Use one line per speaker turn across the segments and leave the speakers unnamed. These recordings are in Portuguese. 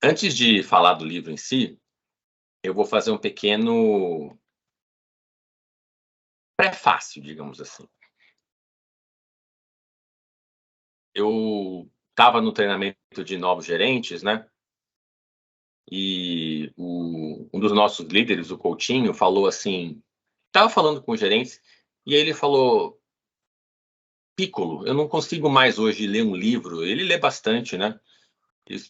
Antes de falar do livro em si, eu vou fazer um pequeno prefácio, digamos assim. Eu estava no treinamento de novos gerentes, né, e um dos nossos líderes, o Coutinho, falou assim, estava falando com os gerentes, e aí ele falou: "Piccolo, eu não consigo mais hoje ler um livro", ele lê bastante, né,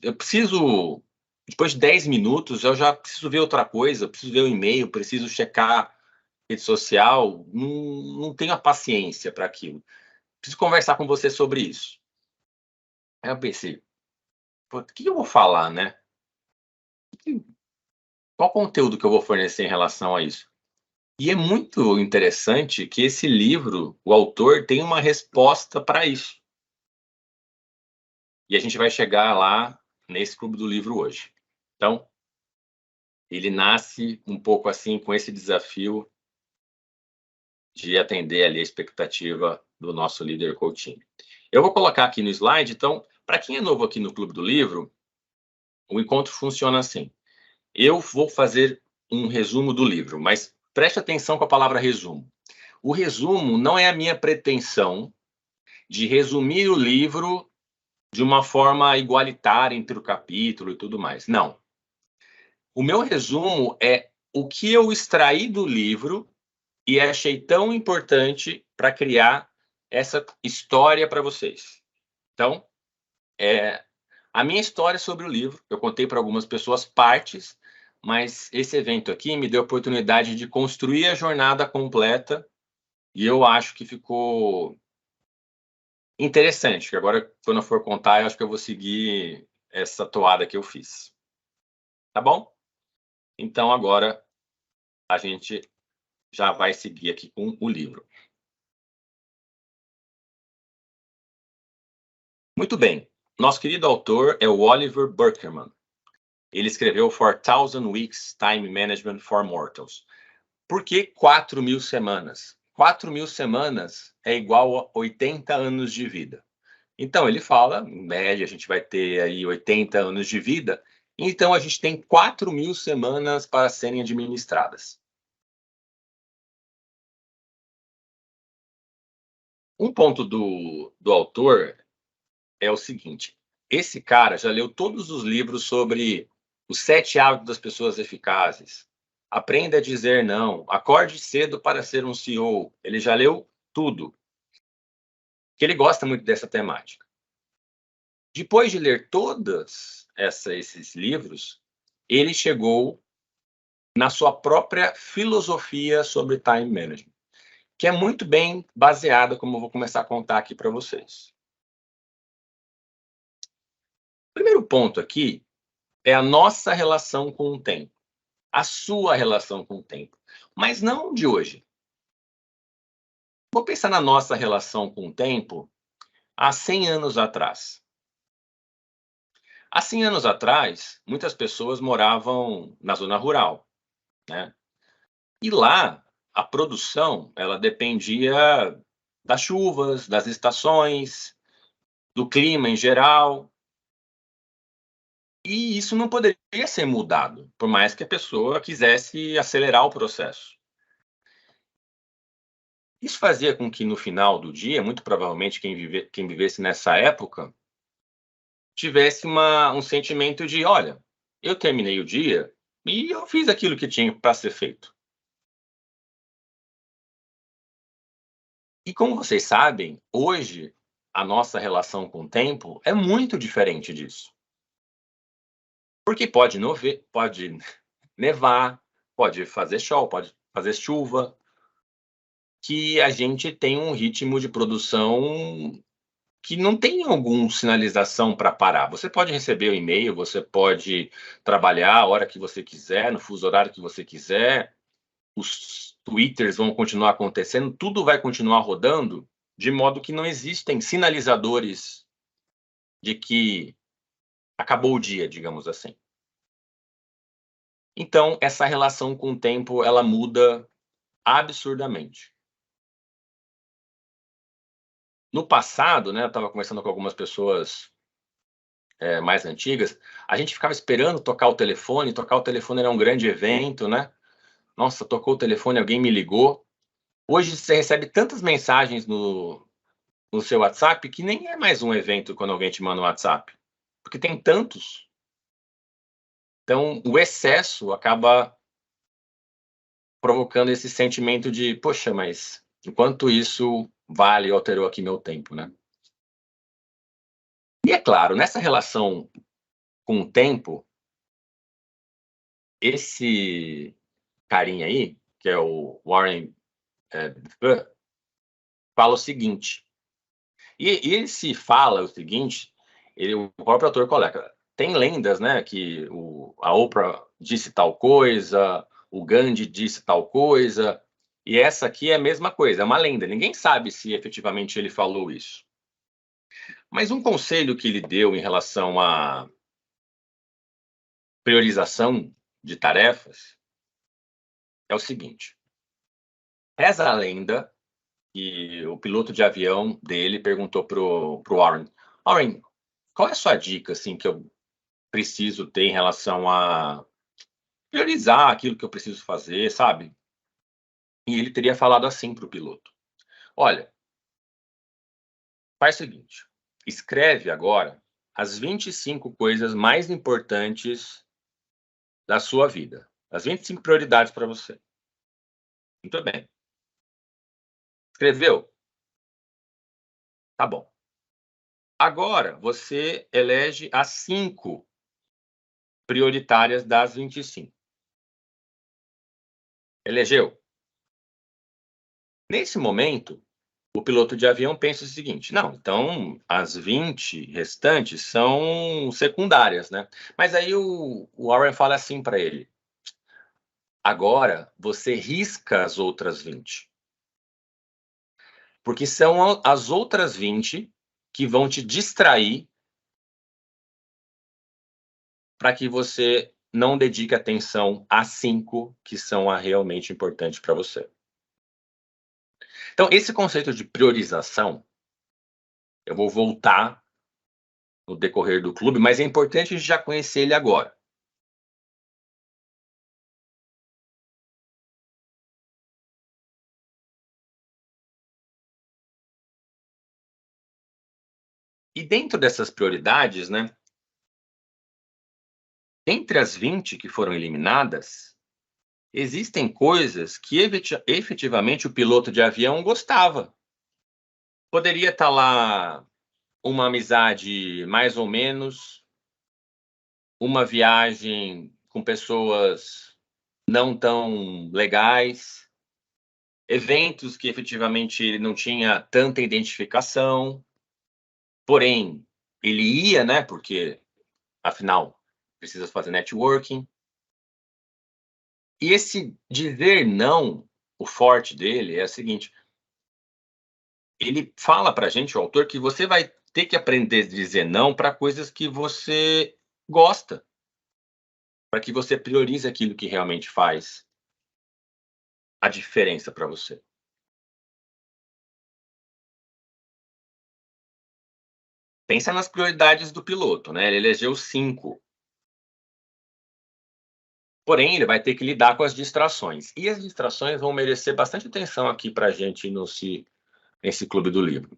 "eu preciso, depois de 10 minutos, eu já preciso ver outra coisa, preciso ver o e-mail, preciso checar rede social, não tenho a paciência para aquilo. Preciso conversar com você sobre isso". Aí eu pensei: "Pô, o que eu vou falar, né? Que qual conteúdo que eu vou fornecer em relação a isso?". E é muito interessante que esse livro, o autor tem uma resposta para isso. E a gente vai chegar lá nesse clube do livro hoje. Então, ele nasce um pouco assim com esse desafio de atender ali a expectativa do nosso líder Coutinho. Eu vou colocar aqui no slide, então, para quem é novo aqui no Clube do Livro, o encontro funciona assim. Eu vou fazer um resumo do livro, mas preste atenção com a palavra resumo. O resumo não é a minha pretensão de resumir o livro de uma forma igualitária entre o capítulo e tudo mais. Não. O meu resumo é o que eu extraí do livro e achei tão importante para criar essa história para vocês. Então, a minha história sobre o livro, eu contei para algumas pessoas partes, mas esse evento aqui me deu a oportunidade de construir a jornada completa e eu acho que ficou interessante, que agora, quando eu for contar, eu acho que eu vou seguir essa toada que eu fiz. Tá bom? Então, agora a gente já vai seguir aqui com o livro. Muito bem. Nosso querido autor é o Oliver Burkeman. Ele escreveu 4,000 Weeks Time Management for Mortals. Por que 4.000 semanas? 4.000 semanas é igual a 80 anos de vida. Então, ele fala, em média, a gente vai ter aí 80 anos de vida, então a gente tem 4.000 semanas para serem administradas. Um ponto do autor é o seguinte: esse cara já leu todos os livros sobre os 7 hábitos das pessoas eficazes, aprenda a dizer não, acorde cedo para ser um CEO. Ele já leu tudo, que ele gosta muito dessa temática. Depois de ler todos esses livros, ele chegou na sua própria filosofia sobre time management, que é muito bem baseada, como eu vou começar a contar aqui para vocês. O primeiro ponto aqui é a nossa relação com o tempo, a sua relação com o tempo, mas não de hoje. Vou pensar na nossa relação com o tempo há 100 anos atrás. Há 100 anos atrás, muitas pessoas moravam na zona rural, né? E lá, a produção, ela dependia das chuvas, das estações, do clima em geral, e isso não poderia ser mudado, por mais que a pessoa quisesse acelerar o processo. Isso fazia com que no final do dia, muito provavelmente quem vivesse nessa época, tivesse um sentimento de: "Olha, eu terminei o dia e eu fiz aquilo que tinha para ser feito". E como vocês sabem, hoje a nossa relação com o tempo é muito diferente disso. Porque pode nevar, pode fazer sol, pode fazer chuva, que a gente tem um ritmo de produção que não tem alguma sinalização para parar. Você pode receber o e-mail, você pode trabalhar a hora que você quiser, no fuso horário que você quiser, os twitters vão continuar acontecendo, tudo vai continuar rodando, de modo que não existem sinalizadores de que acabou o dia, digamos assim. Então, essa relação com o tempo, ela muda absurdamente. No passado, né, eu estava conversando com algumas pessoas mais antigas, a gente ficava esperando tocar o telefone era um grande evento, né? Nossa, tocou o telefone, alguém me ligou. Hoje você recebe tantas mensagens no seu WhatsApp que nem é mais um evento quando alguém te manda um WhatsApp, porque tem tantos. Então, o excesso acaba provocando esse sentimento de, poxa, mas enquanto isso vale, alterou aqui meu tempo, né? E é claro, nessa relação com o tempo, esse carinha aí, que é o Warren Buffett, fala o seguinte, e ele se fala o seguinte, o próprio autor coloca, tem lendas, né, que a Oprah disse tal coisa, o Gandhi disse tal coisa, e essa aqui é a mesma coisa, é uma lenda, ninguém sabe se efetivamente ele falou isso. Mas um conselho que ele deu em relação à priorização de tarefas é o seguinte, reza a lenda que o piloto de avião dele perguntou pro Warren, Warren, qual é a sua dica, assim, que eu preciso ter em relação a priorizar aquilo que eu preciso fazer, sabe? E ele teria falado assim para o piloto: olha, faz o seguinte, escreve agora as 25 coisas mais importantes da sua vida, as 25 prioridades para você. Muito bem. Escreveu? Tá bom. Agora você elege as 5 prioritárias das 25. Elegeu? Nesse momento, o piloto de avião pensa o seguinte: não, então as 20 restantes são secundárias, né? Mas aí o Warren fala assim para ele: agora você risca as outras 20. Porque são as outras 20 que vão te distrair para que você não dedique atenção às 5 que são a realmente importante para você. Então, esse conceito de priorização, eu vou voltar no decorrer do clube, mas é importante a gente já conhecer ele agora. E dentro dessas prioridades, né, entre as 20 que foram eliminadas, existem coisas que efetivamente o piloto de avião gostava. Poderia estar lá uma amizade mais ou menos, uma viagem com pessoas não tão legais, eventos que efetivamente ele não tinha tanta identificação, porém ele ia, né, porque afinal precisa fazer networking. E esse dizer não, o forte dele é o seguinte, ele fala pra gente, o autor, que você vai ter que aprender a dizer não para coisas que você gosta, para que você priorize aquilo que realmente faz a diferença para você. Pensa nas prioridades do piloto, né? Ele elegeu 5. Porém, ele vai ter que lidar com as distrações. E as distrações vão merecer bastante atenção aqui para a gente nesse clube do livro.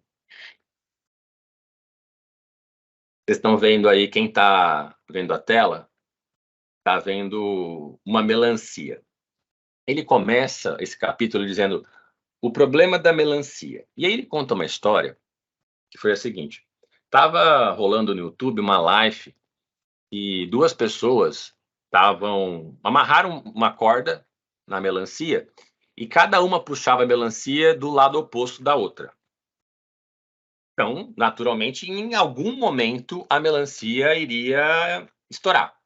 Vocês estão vendo aí, quem está vendo a tela, está vendo uma melancia. Ele começa esse capítulo dizendo o problema da melancia. E aí ele conta uma história que foi a seguinte. Estava rolando no YouTube uma live e 2 pessoas amarraram uma corda na melancia e cada uma puxava a melancia do lado oposto da outra. Então, naturalmente, em algum momento a melancia iria estourar.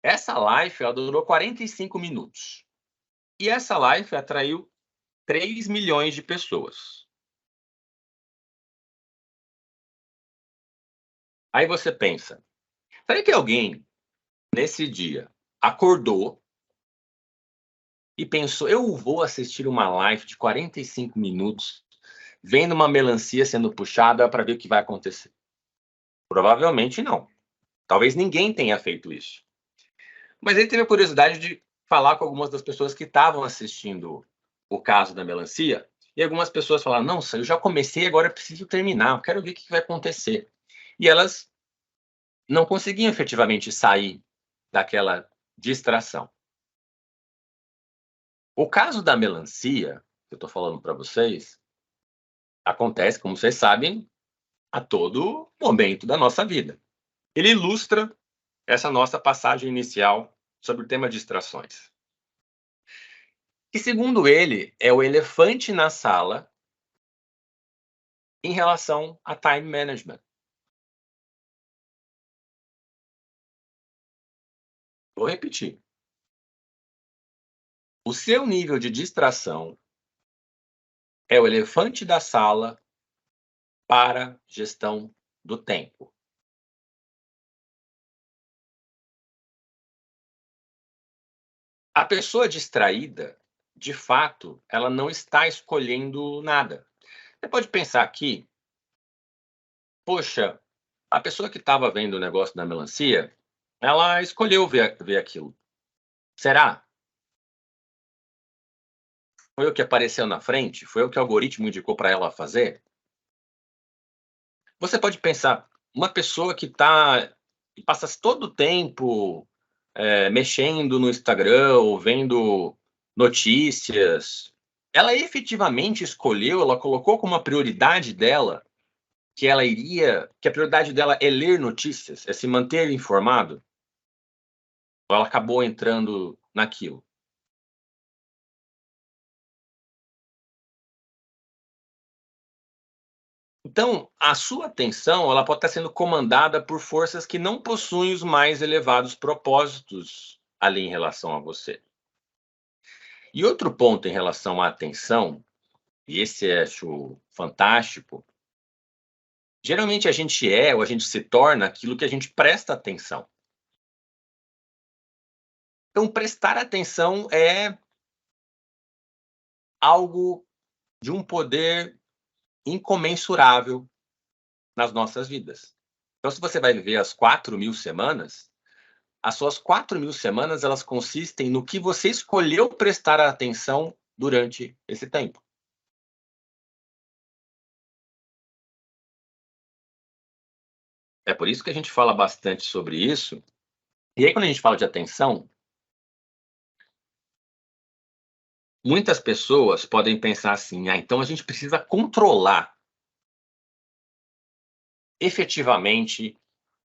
Essa live ela durou 45 minutos. E essa live atraiu 3 milhões de pessoas. Aí você pensa, será que alguém nesse dia acordou e pensou, eu vou assistir uma live de 45 minutos vendo uma melancia sendo puxada para ver o que vai acontecer? Provavelmente não. Talvez ninguém tenha feito isso. Mas ele teve a curiosidade de falar com algumas das pessoas que estavam assistindo o caso da melancia, e algumas pessoas falaram: "Nossa, eu já comecei, agora eu preciso terminar, eu quero ver o que vai acontecer". E elas não conseguiam efetivamente sair daquela distração. O caso da melancia, que eu estou falando para vocês, acontece, como vocês sabem, a todo momento da nossa vida. Ele ilustra essa nossa passagem inicial sobre o tema distrações. E segundo ele, é o elefante na sala em relação a time management. Vou repetir. O seu nível de distração é o elefante da sala para gestão do tempo. A pessoa distraída, de fato, ela não está escolhendo nada. Você pode pensar aqui, poxa, a pessoa que estava vendo o negócio da melancia, ela escolheu ver aquilo. Será? Foi o que apareceu na frente? Foi o que o algoritmo indicou para ela fazer? Você pode pensar, uma pessoa que passa todo o tempo, mexendo no Instagram ou vendo notícias, ela efetivamente escolheu, ela colocou como uma prioridade dela que a prioridade dela é ler notícias, é se manter informado? Ou ela acabou entrando naquilo? Então, a sua atenção, ela pode estar sendo comandada por forças que não possuem os mais elevados propósitos ali em relação a você. E outro ponto em relação à atenção, e esse acho fantástico, geralmente a gente é ou a gente se torna aquilo que a gente presta atenção. Então, prestar atenção é algo de um poder incomensurável nas nossas vidas. Então, se você vai viver as 4.000 semanas, as suas 4.000 semanas, elas consistem no que você escolheu prestar atenção durante esse tempo. É por isso que a gente fala bastante sobre isso. E aí, quando a gente fala de atenção, muitas pessoas podem pensar assim: ah, então a gente precisa controlar efetivamente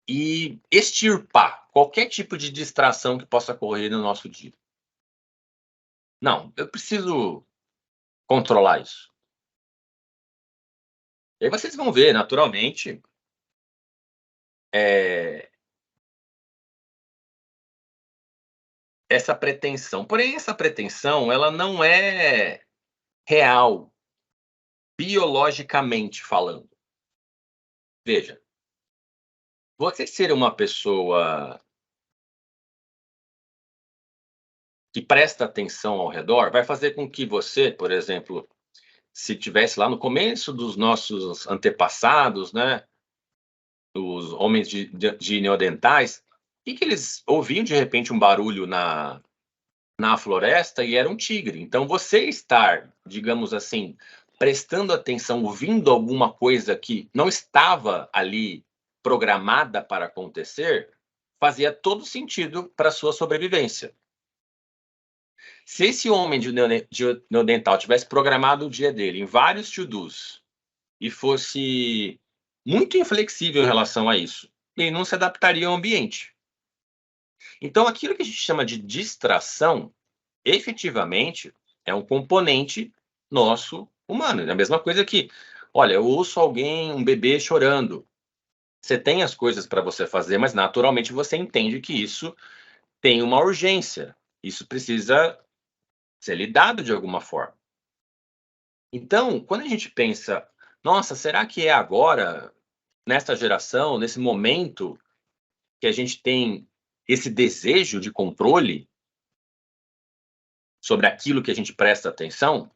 e extirpar qualquer tipo de distração que possa ocorrer no nosso dia. Não, eu preciso controlar isso. E aí vocês vão ver, naturalmente, eh, essa pretensão. Porém, essa pretensão, ela não é real, biologicamente falando. Veja, você ser uma pessoa que presta atenção ao redor vai fazer com que você, por exemplo, se tivesse lá no começo dos nossos antepassados, né, os homens de neandertais, que eles ouviam de repente um barulho na floresta e era um tigre. Então você estar, digamos assim, prestando atenção, ouvindo alguma coisa que não estava ali programada para acontecer, fazia todo sentido para a sua sobrevivência. Se esse homem de neandertal tivesse programado o dia dele em vários to-dos e fosse muito inflexível em relação a isso, ele não se adaptaria ao ambiente. Então, aquilo que a gente chama de distração, efetivamente, é um componente nosso humano. É a mesma coisa que, olha, eu ouço alguém, um bebê chorando. Você tem as coisas para você fazer, mas naturalmente você entende que isso tem uma urgência. Isso precisa ser lidado de alguma forma. Então, quando a gente pensa, nossa, será que é agora, nessa geração, nesse momento, que a gente tem esse desejo de controle sobre aquilo que a gente presta atenção?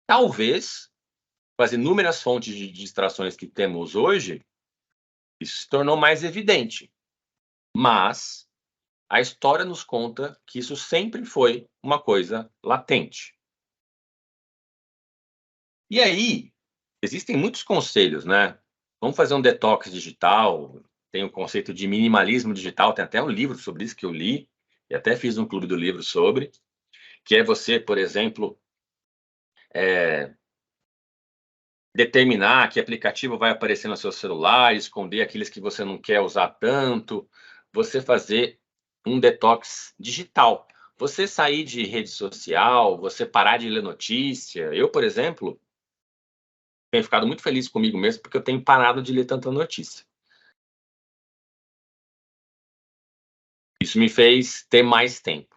Talvez, com as inúmeras fontes de distrações que temos hoje, Isso se tornou mais evidente. Mas a história nos conta que isso sempre foi uma coisa latente. E aí, existem muitos conselhos, né? Vamos fazer um detox digital, tem o conceito de minimalismo digital, tem até um livro sobre isso que eu li, e até fiz um clube do livro sobre, que é você, por exemplo, determinar que aplicativo vai aparecer no seu celular, esconder aqueles que você não quer usar tanto, você fazer um detox digital. Você sair de rede social, você parar de ler notícia. Eu, por exemplo, tenho ficado muito feliz comigo mesmo, porque eu tenho parado de ler tanta notícia. Isso me fez ter mais tempo.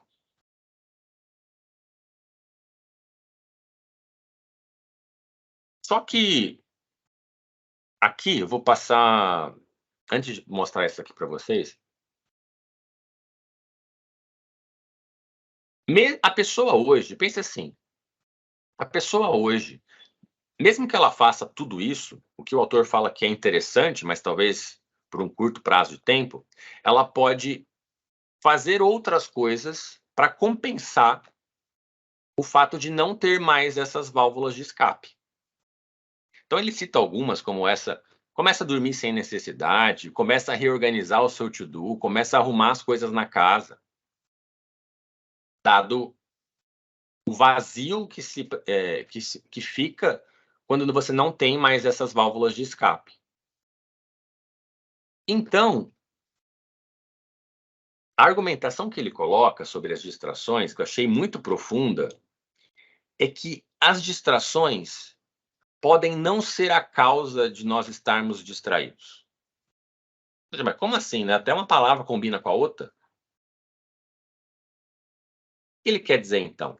Só que aqui eu vou passar, antes de mostrar isso aqui para vocês, a pessoa hoje, pensa assim, a pessoa hoje, mesmo que ela faça tudo isso, o que o autor fala que é interessante, mas talvez por um curto prazo de tempo, ela pode fazer outras coisas para compensar o fato de não ter mais essas válvulas de escape. Então ele cita algumas, como essa: começa a dormir sem necessidade, começa a reorganizar o seu to-do, começa a arrumar as coisas na casa, dado o vazio que fica quando você não tem mais essas válvulas de escape. Então, a argumentação que ele coloca sobre as distrações, que eu achei muito profunda, é que as distrações podem não ser a causa de nós estarmos distraídos. Mas como assim, né? Até uma palavra combina com a outra. O que ele quer dizer, então?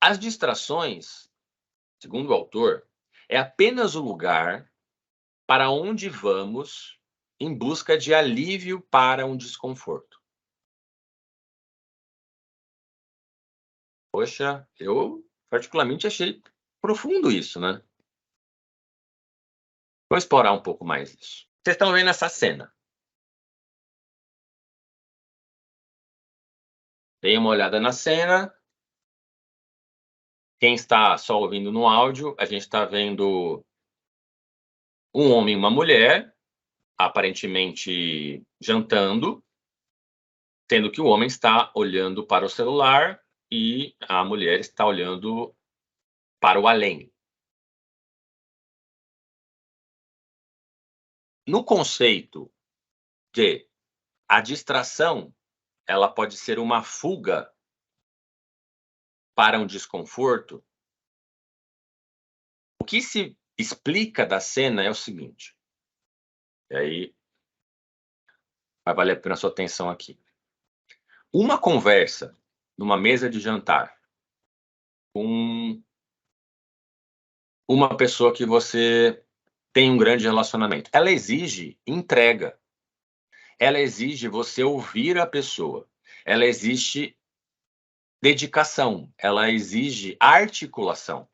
As distrações, segundo o autor, é apenas o lugar para onde vamos em busca de alívio para um desconforto. Poxa, eu particularmente achei profundo isso, né? Vou explorar um pouco mais isso. Vocês estão vendo essa cena. Deem uma olhada na cena. Quem está só ouvindo no áudio, a gente está vendo um homem e uma mulher, aparentemente jantando, sendo que o homem está olhando para o celular e a mulher está olhando para o além. No conceito de a distração, ela pode ser uma fuga para um desconforto, o que se explica da cena é o seguinte, e aí vai valer a pena a sua atenção aqui. Uma conversa numa mesa de jantar com uma pessoa que você tem um grande relacionamento, ela exige entrega, ela exige você ouvir a pessoa, ela exige dedicação, ela exige articulação.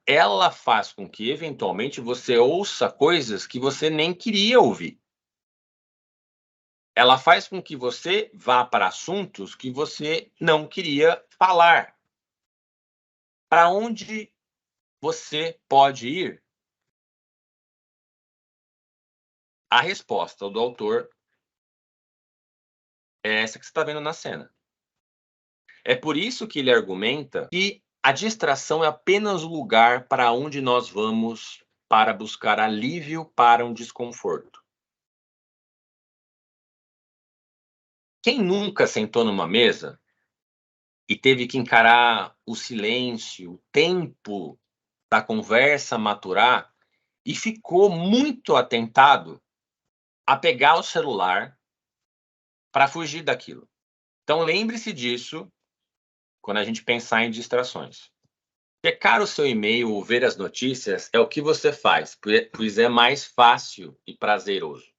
Ela faz com que, eventualmente, você ouça coisas que você nem queria ouvir. Ela faz com que você vá para assuntos que você não queria falar. Para onde você pode ir? A resposta do autor é essa que você está vendo na cena. É por isso que ele argumenta que a distração é apenas o lugar para onde nós vamos para buscar alívio para um desconforto. Quem nunca sentou numa mesa e teve que encarar o silêncio, o tempo da conversa maturar e ficou muito atentado a pegar o celular para fugir daquilo? Então lembre-se disso quando a gente pensar em distrações. Checar o seu e-mail ou ver as notícias é o que você faz, pois é mais fácil e prazeroso.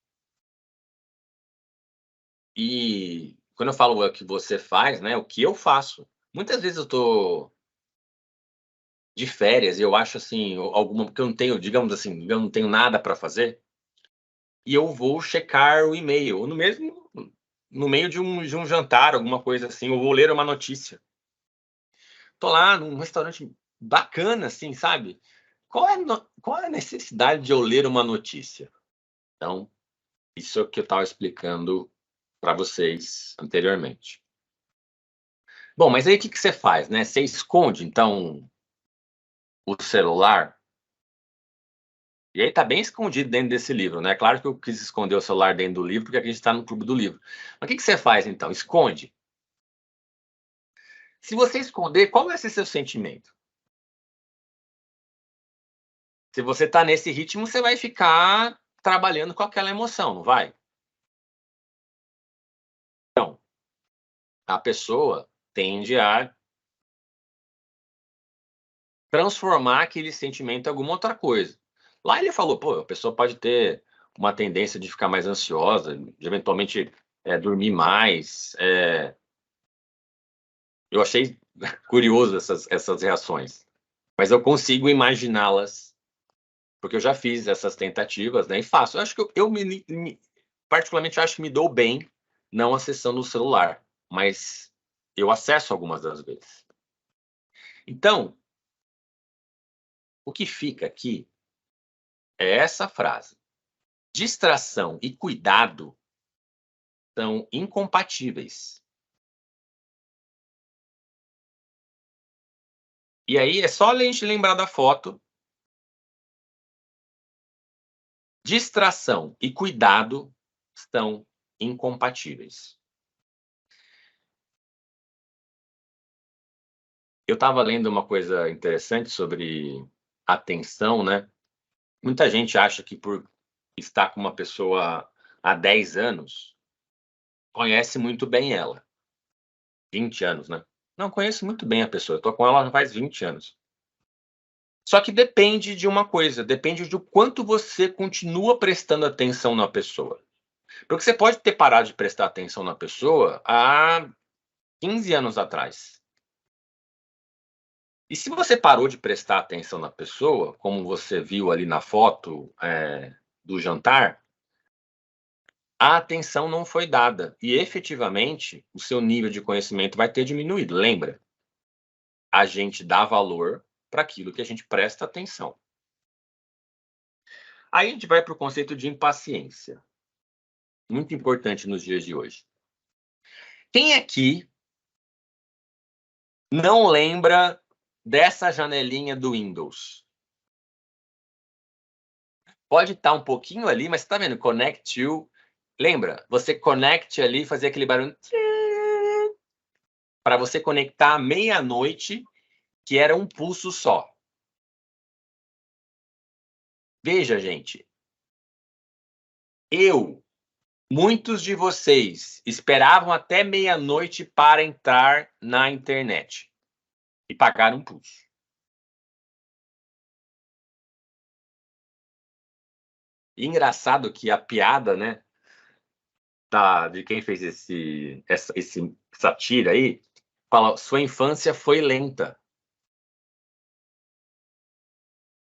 E quando eu falo é o que você faz, né, o que eu faço. Muitas vezes eu estou de férias e eu acho assim, alguma, porque eu não tenho, digamos assim, eu não tenho nada para fazer. e eu vou checar o e-mail, ou no meio de um jantar, alguma coisa assim, eu vou ler uma notícia. Tô lá num restaurante bacana, assim, sabe? Qual é a necessidade de eu ler uma notícia? Então, isso é o que eu estava explicando para vocês anteriormente. Bom, mas aí o que você faz, né? Você esconde, então, o celular. E aí tá bem escondido dentro desse livro, né? Claro que eu quis esconder o celular dentro do livro, porque a gente está no clube do livro. Mas o que você faz, então? Esconde. Se você esconder, qual vai ser seu sentimento? Se você está nesse ritmo, você vai ficar trabalhando com aquela emoção, não vai? Então, a pessoa tende a transformar aquele sentimento em alguma outra coisa. Lá ele falou, pô, a pessoa pode ter uma tendência de ficar mais ansiosa, de eventualmente dormir mais. Eu achei curioso essas reações, mas eu consigo imaginá-las, porque eu já fiz essas tentativas, né, e faço. Eu acho que particularmente acho que me dou bem não acessando o celular, mas eu acesso algumas das vezes. Então, o que fica aqui é essa frase: distração e cuidado são incompatíveis. E aí é só a gente lembrar da foto. Distração e cuidado são incompatíveis. Eu estava lendo uma coisa interessante sobre atenção, né? Muita gente acha que por estar com uma pessoa há 10 anos, conhece muito bem ela. 20 anos, né? Não, conheço muito bem a pessoa, eu tô com ela faz 20 anos. Só que depende de uma coisa, depende do quanto você continua prestando atenção na pessoa. Porque você pode ter parado de prestar atenção na pessoa há 15 anos atrás. E se você parou de prestar atenção na pessoa, como você viu ali na foto do jantar, a atenção não foi dada. E efetivamente o seu nível de conhecimento vai ter diminuído. Lembra? A gente dá valor para aquilo que a gente presta atenção. Aí a gente vai para o conceito de impaciência. Muito importante nos dias de hoje. Quem aqui não lembra dessa janelinha do Windows? Pode estar um pouquinho ali, mas você está vendo? Connect to. Lembra? Você connect ali, fazer aquele barulho para você conectar à meia-noite, que era um pulso só. Veja, gente. Muitos de vocês esperavam até meia-noite para entrar na internet e pagaram um pulso. E engraçado que a piada, né, de quem fez essa tira aí, fala: sua infância foi lenta.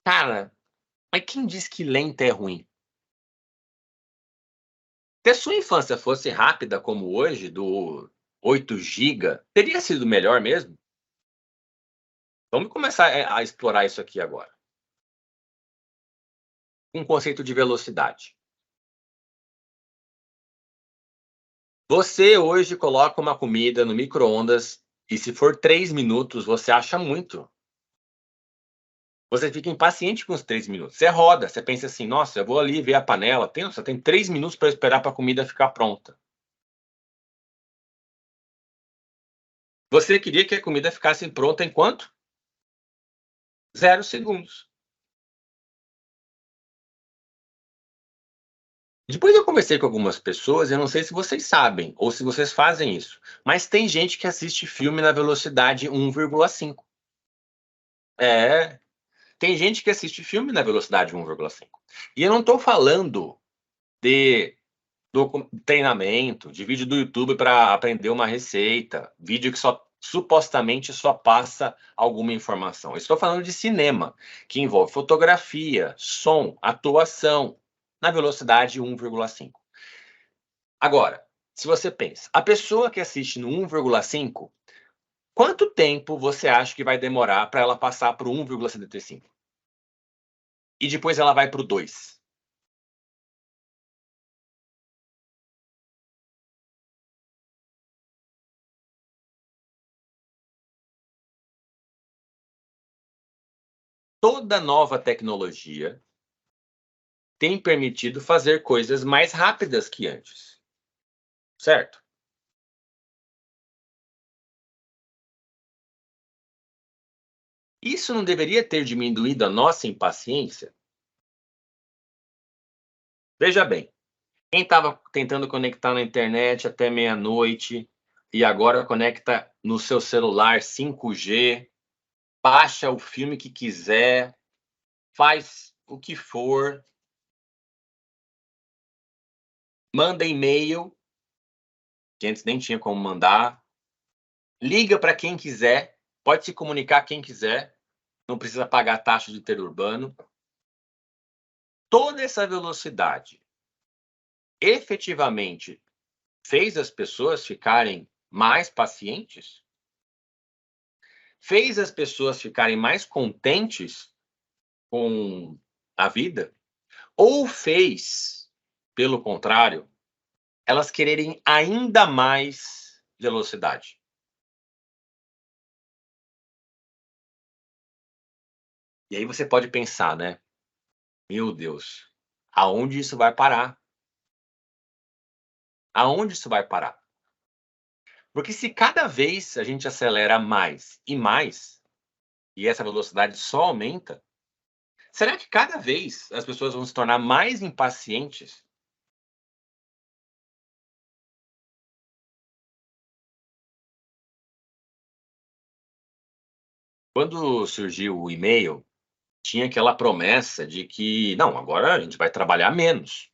Cara, mas quem diz que lenta é ruim? Se a sua infância fosse rápida como hoje, do 8 GB, teria sido melhor mesmo? Vamos começar a explorar isso aqui agora. Um conceito de velocidade. Você hoje coloca uma comida no micro-ondas e se for 3 minutos, você acha muito. Você fica impaciente com os 3 minutos. Você roda, você pensa assim: nossa, eu vou ali ver a panela. Você tem 3 minutos para esperar para a comida ficar pronta. Você queria que a comida ficasse pronta em quanto? 0 segundos. Depois eu conversei com algumas pessoas, eu não sei se vocês sabem ou se vocês fazem isso, mas tem gente que assiste filme na velocidade 1,5. É, tem gente que assiste filme na velocidade 1,5. E eu não estou falando de treinamento, de vídeo do YouTube para aprender uma receita, vídeo que supostamente só passa alguma informação. Eu estou falando de cinema, que envolve fotografia, som, atuação. na velocidade 1,5. Agora, se você pensa, a pessoa que assiste no 1,5, quanto tempo você acha que vai demorar para ela passar para o 1,75? E depois ela vai para o 2? Toda nova tecnologia tem permitido fazer coisas mais rápidas que antes, certo? Isso não deveria ter diminuído a nossa impaciência? Veja bem, quem estava tentando conectar na internet até meia-noite e agora conecta no seu celular 5G, baixa o filme que quiser, faz o que for, manda e-mail, que antes nem tinha como mandar, liga para quem quiser, pode se comunicar quem quiser, não precisa pagar taxa de interurbano. Toda essa velocidade efetivamente fez as pessoas ficarem mais pacientes? Fez as pessoas ficarem mais contentes com a vida? Ou fez, pelo contrário, elas quererem ainda mais velocidade? E aí você pode pensar, né? Meu Deus, aonde isso vai parar? Aonde isso vai parar? Porque se cada vez a gente acelera mais e mais, e essa velocidade só aumenta, será que cada vez as pessoas vão se tornar mais impacientes? Quando surgiu o e-mail, tinha aquela promessa de que, não, agora a gente vai trabalhar menos.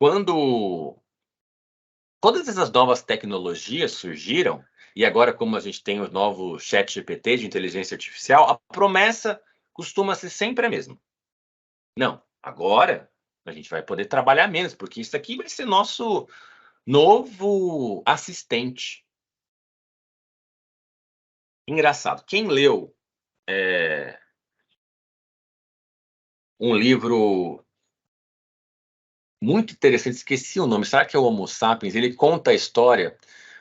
Quando todas essas novas tecnologias surgiram, e agora como a gente tem o novo ChatGPT de inteligência artificial, a promessa costuma ser sempre a mesma. Não, agora a gente vai poder trabalhar menos, porque isso aqui vai ser nosso novo assistente. Engraçado, quem leu um livro muito interessante, esqueci o nome, será que é o Homo Sapiens? Ele conta a história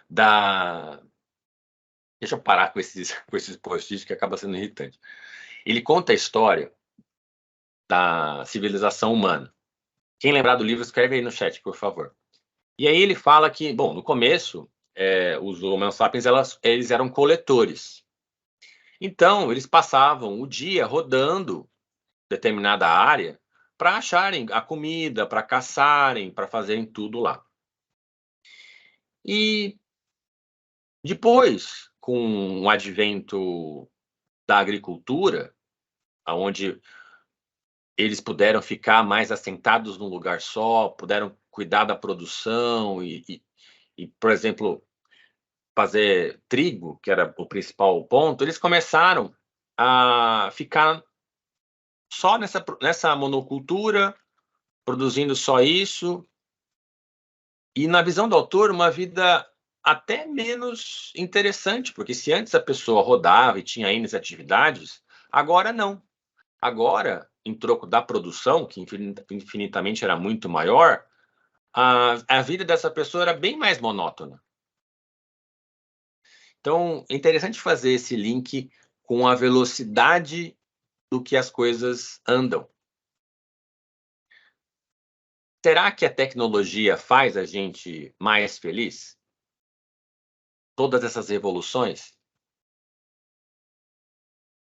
da. Deixa eu parar com esses, com esses post-its que acaba sendo irritante. Ele conta a história da civilização humana. Quem lembrar do livro, escreve aí no chat, por favor. E aí ele fala que, bom, no começo, os Homo Sapiens eles eram coletores. Então, eles passavam o dia rodando determinada área para acharem a comida, para caçarem, para fazerem tudo lá. E depois, com o advento da agricultura, aonde eles puderam ficar mais assentados num lugar só, puderam cuidar da produção e, por exemplo, fazer trigo, que era o principal ponto, eles começaram a ficar só nessa monocultura, produzindo só isso, e na visão do autor, uma vida até menos interessante, porque se antes a pessoa rodava e tinha N atividades, agora não. Agora, em troco da produção, que infinitamente era muito maior, a vida dessa pessoa era bem mais monótona. Então, é interessante fazer esse link com a velocidade do que as coisas andam. Será que a tecnologia faz a gente mais feliz? Todas essas revoluções?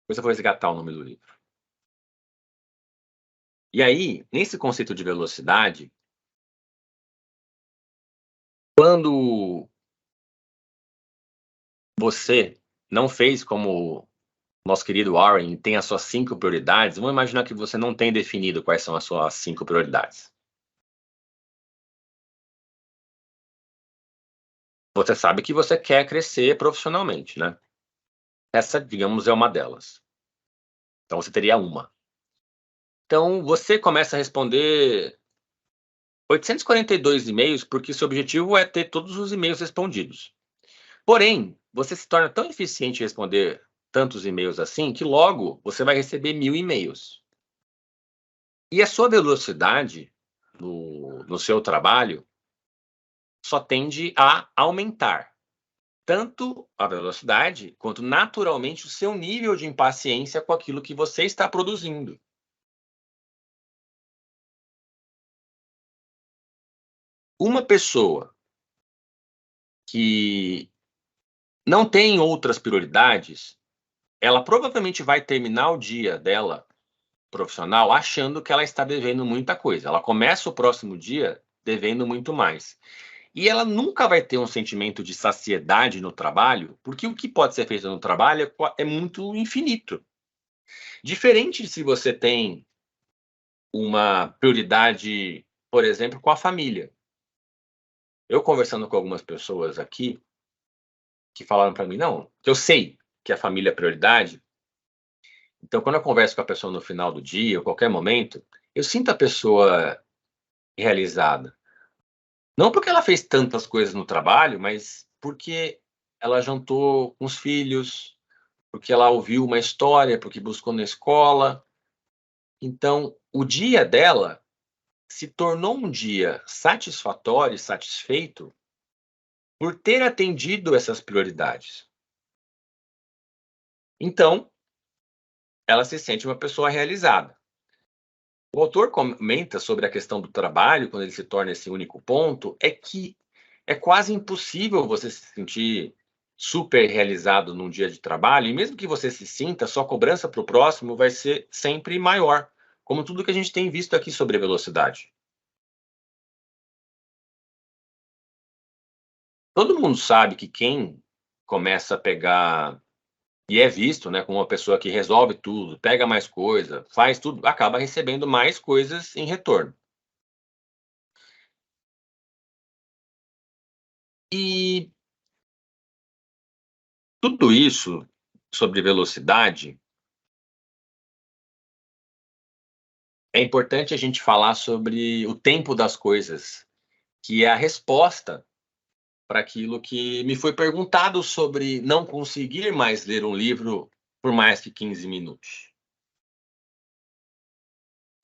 Depois eu vou resgatar o nome do livro. E aí, nesse conceito de velocidade, quando você não fez como nosso querido Warren tem as suas 5 prioridades, vamos imaginar que você não tem definido quais são as suas 5 prioridades. Você sabe que você quer crescer profissionalmente, né? Essa, digamos, é uma delas. Então você teria uma. Então, você começa a responder 842 e-mails, porque seu objetivo é ter todos os e-mails respondidos. Porém, você se torna tão eficiente em responder tantos e-mails assim, que logo você vai receber 1000 e-mails. E a sua velocidade no seu trabalho só tende a aumentar. Tanto a velocidade, quanto naturalmente o seu nível de impaciência com aquilo que você está produzindo. Uma pessoa que não tem outras prioridades, ela provavelmente vai terminar o dia dela profissional achando que ela está devendo muita coisa. Ela começa o próximo dia devendo muito mais. E ela nunca vai ter um sentimento de saciedade no trabalho, porque o que pode ser feito no trabalho é muito infinito. Diferente de se você tem uma prioridade, por exemplo, com a família. Eu conversando com algumas pessoas aqui, que falaram para mim, não, que eu sei que a família é prioridade, então quando eu converso com a pessoa no final do dia, ou qualquer momento, eu sinto a pessoa realizada. Não porque ela fez tantas coisas no trabalho, mas porque ela jantou com os filhos, porque ela ouviu uma história, porque buscou na escola. Então, o dia dela se tornou um dia satisfatório e satisfeito por ter atendido essas prioridades. Então, ela se sente uma pessoa realizada. O autor comenta sobre a questão do trabalho, quando ele se torna esse único ponto, é que é quase impossível você se sentir super realizado num dia de trabalho, e mesmo que você se sinta, sua cobrança para o próximo vai ser sempre maior, como tudo que a gente tem visto aqui sobre a velocidade. Todo mundo sabe que quem começa a pegar e é visto, né, como uma pessoa que resolve tudo, pega mais coisa, faz tudo, acaba recebendo mais coisas em retorno. E tudo isso sobre velocidade, é importante a gente falar sobre o tempo das coisas, que é a resposta para aquilo que me foi perguntado sobre não conseguir mais ler um livro por mais que 15 minutos.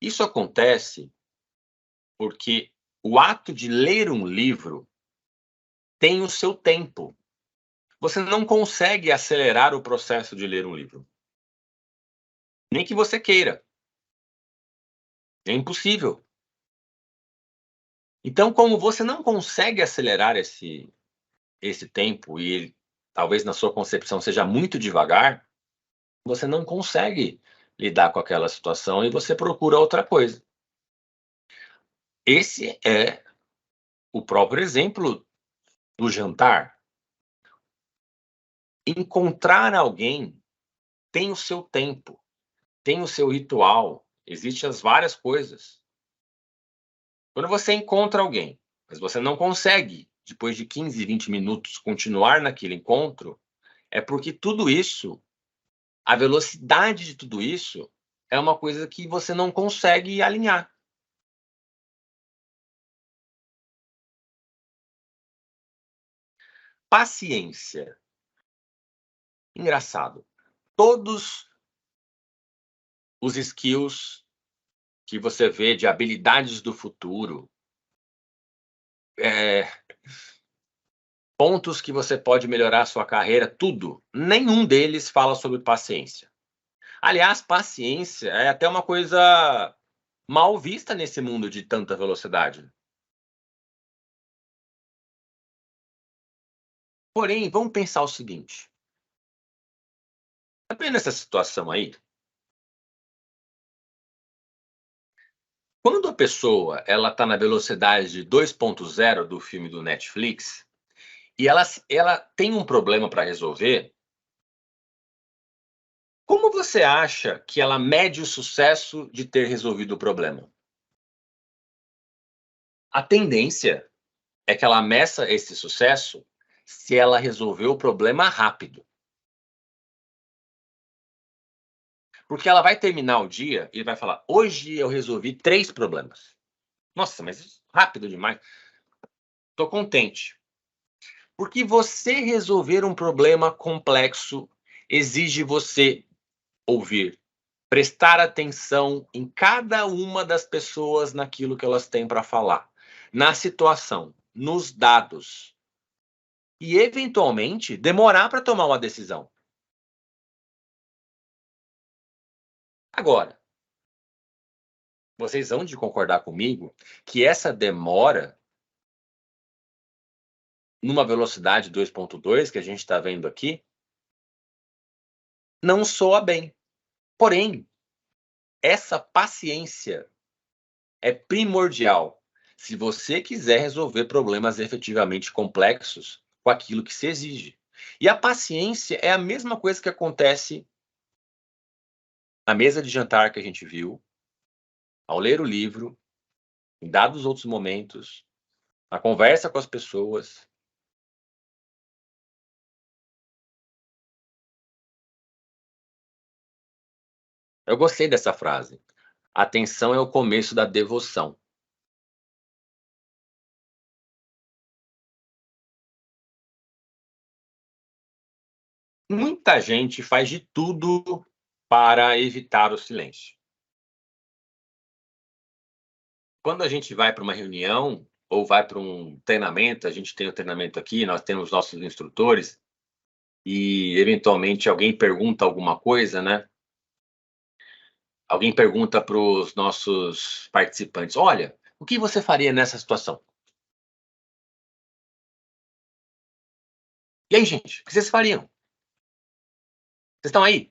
Isso acontece porque o ato de ler um livro tem o seu tempo. Você não consegue acelerar o processo de ler um livro, nem que você queira. É impossível. Então, como você não consegue acelerar esse tempo e ele, talvez na sua concepção seja muito devagar, você não consegue lidar com aquela situação e você procura outra coisa. Esse é o próprio exemplo do jantar. Encontrar alguém tem o seu tempo, tem o seu ritual, existem as várias coisas. Quando você encontra alguém, mas você não consegue, depois de 15, 20 minutos, continuar naquele encontro, é porque tudo isso, a velocidade de tudo isso, é uma coisa que você não consegue alinhar. Paciência. Engraçado. Todos os skills que você vê de habilidades do futuro, eh, pontos que você pode melhorar a sua carreira, tudo, nenhum deles fala sobre paciência. Aliás, paciência é até uma coisa mal vista nesse mundo de tanta velocidade. Porém, vamos pensar o seguinte: tá vendo essa situação aí? Quando a pessoa ela está na velocidade de 2.0 do filme do Netflix e ela tem um problema para resolver, como você acha que ela mede o sucesso de ter resolvido o problema? A tendência é que ela meça esse sucesso se ela resolveu o problema rápido. Porque ela vai terminar o dia e vai falar: hoje eu resolvi 3 problemas. Nossa, mas rápido demais. Estou contente. Porque você resolver um problema complexo exige você ouvir, prestar atenção em cada uma das pessoas naquilo que elas têm para falar, na situação, nos dados. E, eventualmente, demorar para tomar uma decisão. Agora, vocês vão de concordar comigo que essa demora, numa velocidade 2.2, que a gente está vendo aqui, não soa bem. Porém, essa paciência é primordial se você quiser resolver problemas efetivamente complexos com aquilo que se exige. E a paciência é a mesma coisa que acontece na mesa de jantar que a gente viu, ao ler o livro, em dados outros momentos, na conversa com as pessoas. Eu gostei dessa frase. Atenção é o começo da devoção. Muita gente faz de tudo para evitar o silêncio. Quando a gente vai para uma reunião ou vai para um treinamento, a gente tem o treinamento aqui, nós temos nossos instrutores, e eventualmente alguém pergunta alguma coisa, né? Alguém pergunta para os nossos participantes: olha, o que você faria nessa situação? E aí, gente, o que vocês fariam? Vocês estão aí?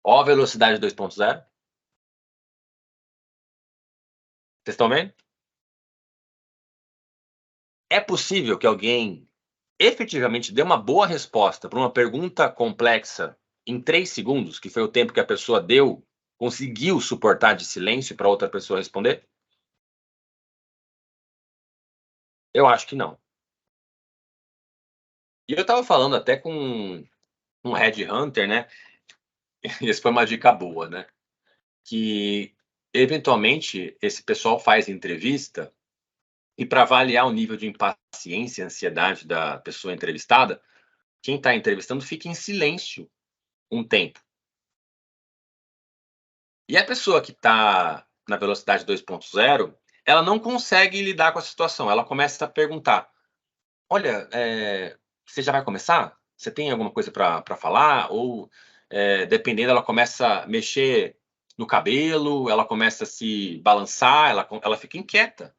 Ó, a velocidade 2.0. Vocês estão vendo? É possível que alguém efetivamente dê uma boa resposta para uma pergunta complexa em 3 segundos, que foi o tempo que a pessoa deu, conseguiu suportar de silêncio para outra pessoa responder? Eu acho que não. E eu estava falando até com um headhunter, né? E essa foi uma dica boa, né? Que eventualmente esse pessoal faz entrevista e para avaliar o nível de impaciência e ansiedade da pessoa entrevistada, quem está entrevistando fica em silêncio um tempo. E a pessoa que está na velocidade 2.0, ela não consegue lidar com a situação. Ela começa a perguntar: olha, você já vai começar? Você tem alguma coisa para falar? Ou, dependendo, ela começa a mexer no cabelo, ela começa a se balançar, ela fica inquieta.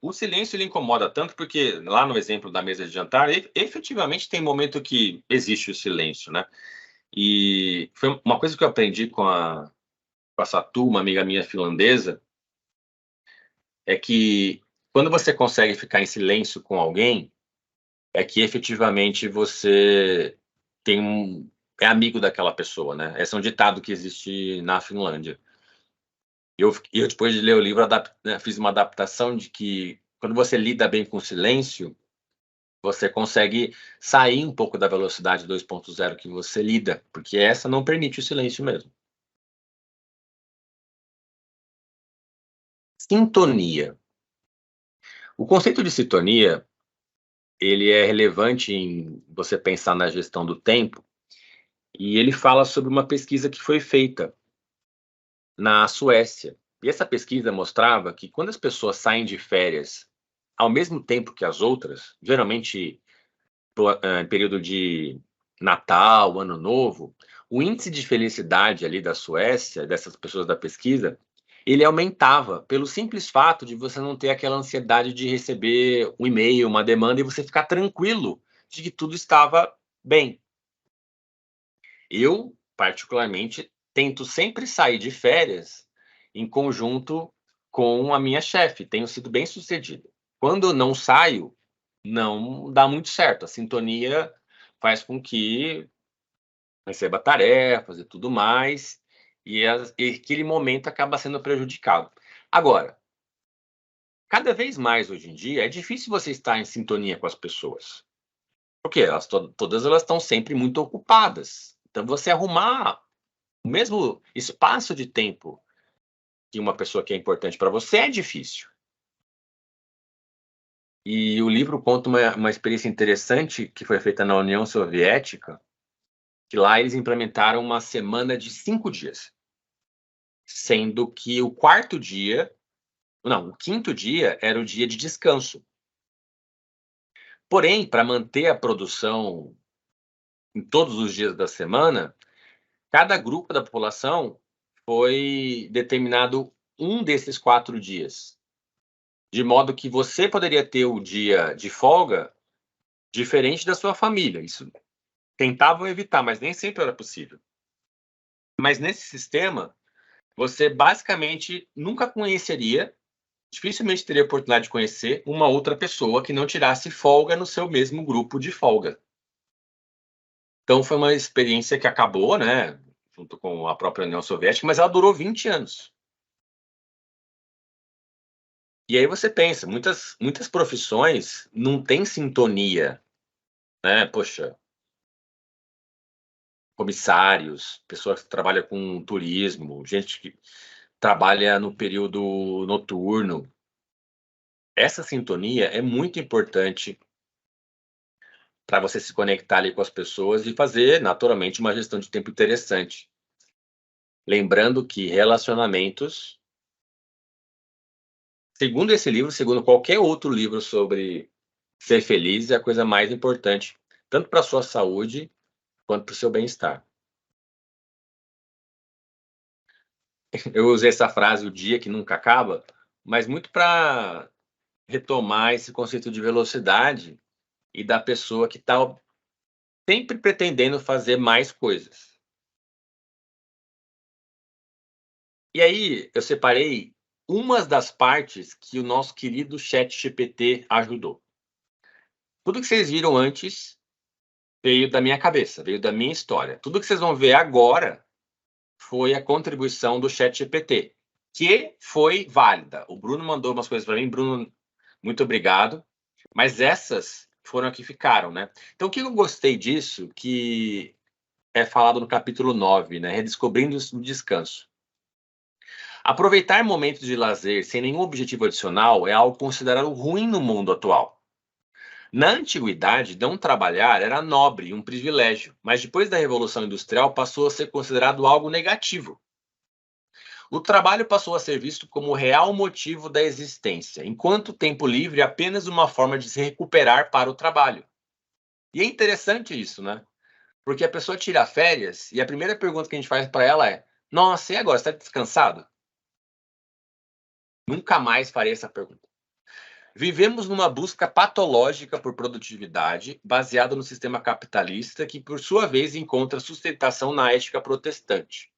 O silêncio ele incomoda tanto porque, lá no exemplo da mesa de jantar, efetivamente tem momento que existe o silêncio, né? E foi uma coisa que eu aprendi com a Satu, uma amiga minha finlandesa, é que quando você consegue ficar em silêncio com alguém, é que efetivamente você é amigo daquela pessoa, né? Esse é um ditado que existe na Finlândia. Eu depois de ler o livro, né, fiz uma adaptação de que quando você lida bem com o silêncio, você consegue sair um pouco da velocidade 2.0 que você lida, porque essa não permite o silêncio mesmo. Sintonia. O conceito de sintonia, ele é relevante em você pensar na gestão do tempo, e ele fala sobre uma pesquisa que foi feita na Suécia. E essa pesquisa mostrava que quando as pessoas saem de férias ao mesmo tempo que as outras, geralmente em período de Natal, Ano Novo, o índice de felicidade ali da Suécia, dessas pessoas da pesquisa, ele aumentava pelo simples fato de você não ter aquela ansiedade de receber um e-mail, uma demanda e você ficar tranquilo de que tudo estava bem. Eu, particularmente, tento sempre sair de férias em conjunto com a minha chefe, tenho sido bem sucedido. Quando eu não saio, não dá muito certo. A sintonia faz com que receba tarefas e tudo mais, e aquele momento acaba sendo prejudicado. Agora, cada vez mais hoje em dia é difícil você estar em sintonia com as pessoas. Porque todas elas estão sempre muito ocupadas. Então, você arrumar o mesmo espaço de tempo que uma pessoa que é importante para você é difícil. E o livro conta uma experiência interessante que foi feita na União Soviética, que lá eles implementaram uma semana de 5 dias, sendo que o quarto dia, não, o quinto dia era o dia de descanso. Porém, para manter a produção em todos os dias da semana, cada grupo da população foi determinado um desses 4 dias, de modo que você poderia ter o dia de folga diferente da sua família. Isso tentavam evitar, mas nem sempre era possível. Mas nesse sistema, você basicamente nunca conheceria, dificilmente teria a oportunidade de conhecer uma outra pessoa que não tirasse folga no seu mesmo grupo de folga. Então foi uma experiência que acabou, né, junto com a própria União Soviética, mas ela durou 20 anos. E aí você pensa, muitas profissões não têm sintonia, né? Poxa, comissários, pessoas que trabalham com turismo, gente que trabalha no período noturno. Essa sintonia é muito importante para você se conectar ali com as pessoas e fazer, naturalmente, uma gestão de tempo interessante. Lembrando que relacionamentos, segundo esse livro, segundo qualquer outro livro sobre ser feliz, é a coisa mais importante, tanto para a sua saúde quanto para o seu bem-estar. Eu usei essa frase, o dia que nunca acaba, mas muito para retomar esse conceito de velocidade e da pessoa que está sempre pretendendo fazer mais coisas. E aí, eu separei umas das partes que o nosso querido ChatGPT ajudou. Tudo que vocês viram antes veio da minha cabeça, veio da minha história. Tudo que vocês vão ver agora foi a contribuição do ChatGPT, que foi válida. O Bruno mandou umas coisas para mim. Bruno, muito obrigado. Mas essas foram as que ficaram, né? Então, o que eu gostei disso, que é falado no capítulo 9, né? Redescobrindo o descanso. Aproveitar momentos de lazer sem nenhum objetivo adicional é algo considerado ruim no mundo atual. Na antiguidade, não trabalhar era nobre e um privilégio, mas depois da Revolução Industrial passou a ser considerado algo negativo. O trabalho passou a ser visto como o real motivo da existência, enquanto o tempo livre é apenas uma forma de se recuperar para o trabalho. E é interessante isso, né? Porque a pessoa tira férias e a primeira pergunta que a gente faz para ela é: Nossa, e agora? Você está descansado? Nunca mais farei essa pergunta. Vivemos numa busca patológica por produtividade, baseada no sistema capitalista, que, por sua vez, encontra sustentação na ética protestante.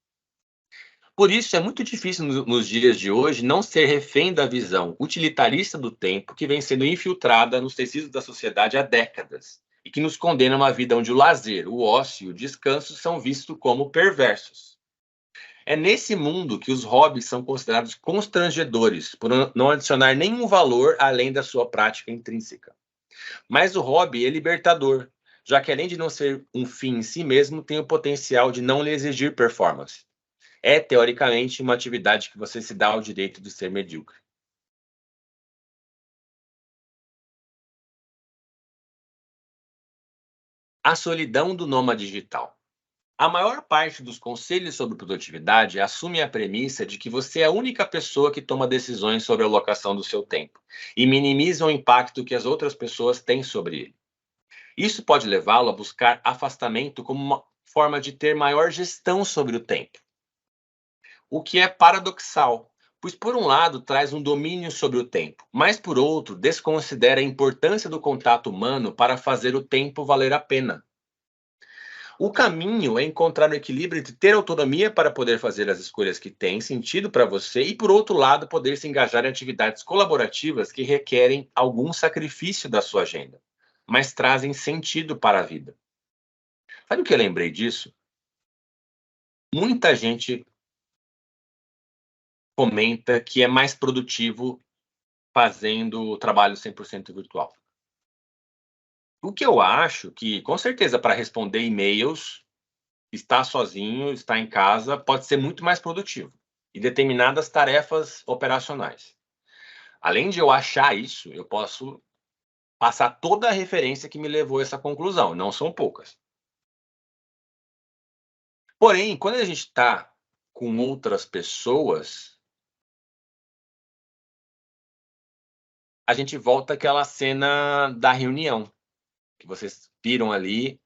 Por isso, é muito difícil nos dias de hoje não ser refém da visão utilitarista do tempo que vem sendo infiltrada nos tecidos da sociedade há décadas e que nos condena a uma vida onde o lazer, o ócio e o descanso são vistos como perversos. É nesse mundo que os hobbies são considerados constrangedores, por não adicionar nenhum valor além da sua prática intrínseca. Mas o hobby é libertador, já que além de não ser um fim em si mesmo, tem o potencial de não lhe exigir performance. É, teoricamente, uma atividade que você se dá o direito de ser medíocre. A solidão do nômade digital. A maior parte dos conselhos sobre produtividade assume a premissa de que você é a única pessoa que toma decisões sobre a alocação do seu tempo e minimiza o impacto que as outras pessoas têm sobre ele. Isso pode levá-lo a buscar afastamento como uma forma de ter maior gestão sobre o tempo. O que é paradoxal, pois por um lado traz um domínio sobre o tempo, mas por outro desconsidera a importância do contato humano para fazer o tempo valer a pena. O caminho é encontrar o equilíbrio entre ter autonomia para poder fazer as escolhas que têm sentido para você e, por outro lado, poder se engajar em atividades colaborativas que requerem algum sacrifício da sua agenda, mas trazem sentido para a vida. Sabe o que eu lembrei disso? Muita gente comenta que é mais produtivo fazendo trabalho 100% virtual. O que eu acho que, com certeza, para responder e-mails, estar sozinho, estar em casa, pode ser muito mais produtivo em determinadas tarefas operacionais. Além de eu achar isso, eu posso passar toda a referência que me levou a essa conclusão, não são poucas. Porém, quando a gente está com outras pessoas, a gente volta àquela cena da reunião, que vocês viram ali,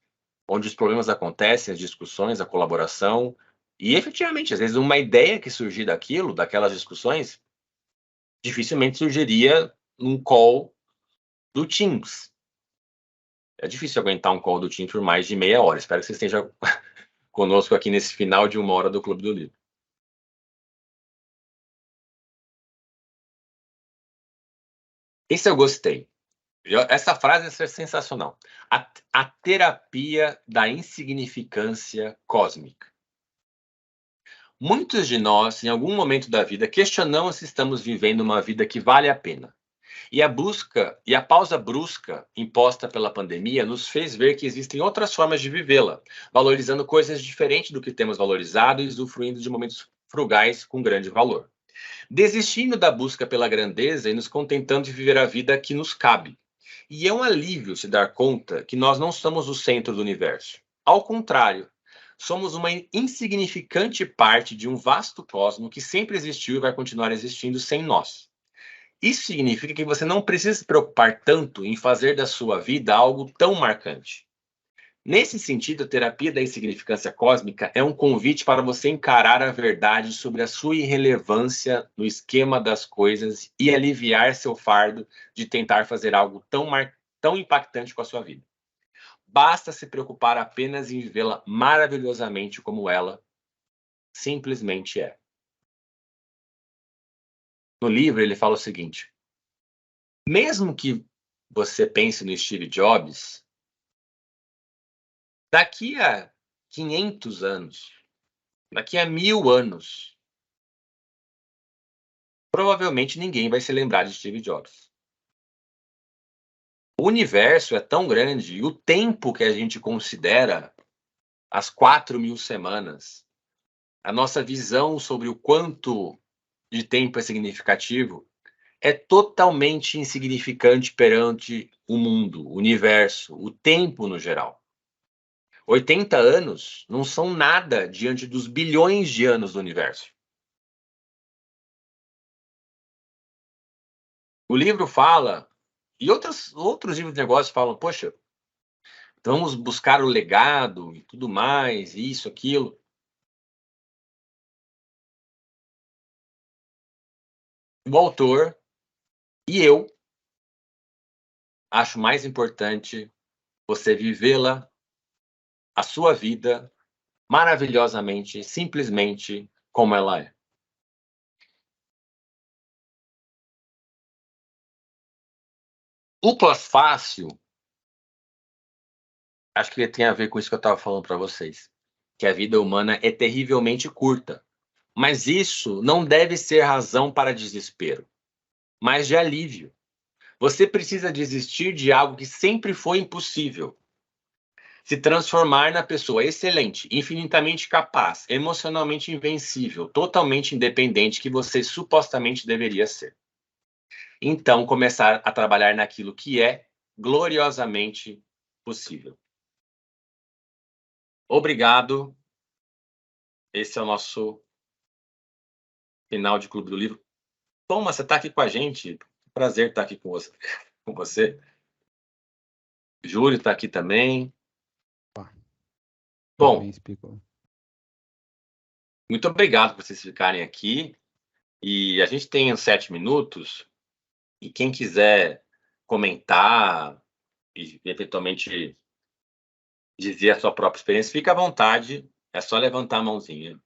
onde os problemas acontecem, as discussões, a colaboração, e efetivamente, às vezes, uma ideia que surgir daquilo, daquelas discussões, dificilmente surgiria num call do Teams. É difícil aguentar um call do Teams por mais de meia hora. Espero que você esteja conosco aqui nesse final de 1 hora do Clube do Livro. Esse eu gostei. Essa frase é sensacional. A terapia da insignificância cósmica. Muitos de nós, em algum momento da vida, questionamos se estamos vivendo uma vida que vale a pena. E a pausa brusca imposta pela pandemia nos fez ver que existem outras formas de vivê-la, valorizando coisas diferentes do que temos valorizado e usufruindo de momentos frugais com grande valor. Desistindo da busca pela grandeza e nos contentando de viver a vida que nos cabe. E é um alívio se dar conta que nós não somos o centro do universo. Ao contrário, somos uma insignificante parte de um vasto cosmos que sempre existiu e vai continuar existindo sem nós. Isso significa que você não precisa se preocupar tanto em fazer da sua vida algo tão marcante. Nesse sentido, a terapia da insignificância cósmica é um convite para você encarar a verdade sobre a sua irrelevância no esquema das coisas e aliviar seu fardo de tentar fazer algo tão impactante com a sua vida. Basta se preocupar apenas em vivê-la maravilhosamente como ela simplesmente é. No livro, ele fala o seguinte: mesmo que você pense no Steve Jobs, daqui a 500 anos, daqui a 1000 anos, provavelmente ninguém vai se lembrar de Steve Jobs. O universo é tão grande e o tempo que a gente considera, as 4.000 semanas, a nossa visão sobre o quanto de tempo é significativo, é totalmente insignificante perante o mundo, o universo, o tempo no geral. 80 anos não são nada diante dos bilhões de anos do universo. O livro fala, e outros livros de negócios falam, poxa, vamos buscar o legado e tudo mais, isso, aquilo. O autor e eu acho mais importante você vivê-la, a sua vida, maravilhosamente, simplesmente como ela é. O pós-fácil, acho que tem a ver com isso que eu estava falando para vocês, que a vida humana é terrivelmente curta. Mas isso não deve ser razão para desespero, mas de alívio. Você precisa desistir de algo que sempre foi impossível. Se transformar na pessoa excelente, infinitamente capaz, emocionalmente invencível, totalmente independente que você supostamente deveria ser. Então, começar a trabalhar naquilo que é gloriosamente possível. Obrigado. Esse é o nosso final de Clube do Livro. Thomas, você está aqui com a gente. Prazer estar aqui com você. Júlio está aqui também. Bom, muito obrigado por vocês ficarem aqui. E a gente tem uns 7 minutos. E quem quiser comentar e eventualmente dizer a sua própria experiência, fica à vontade. É só levantar a mãozinha.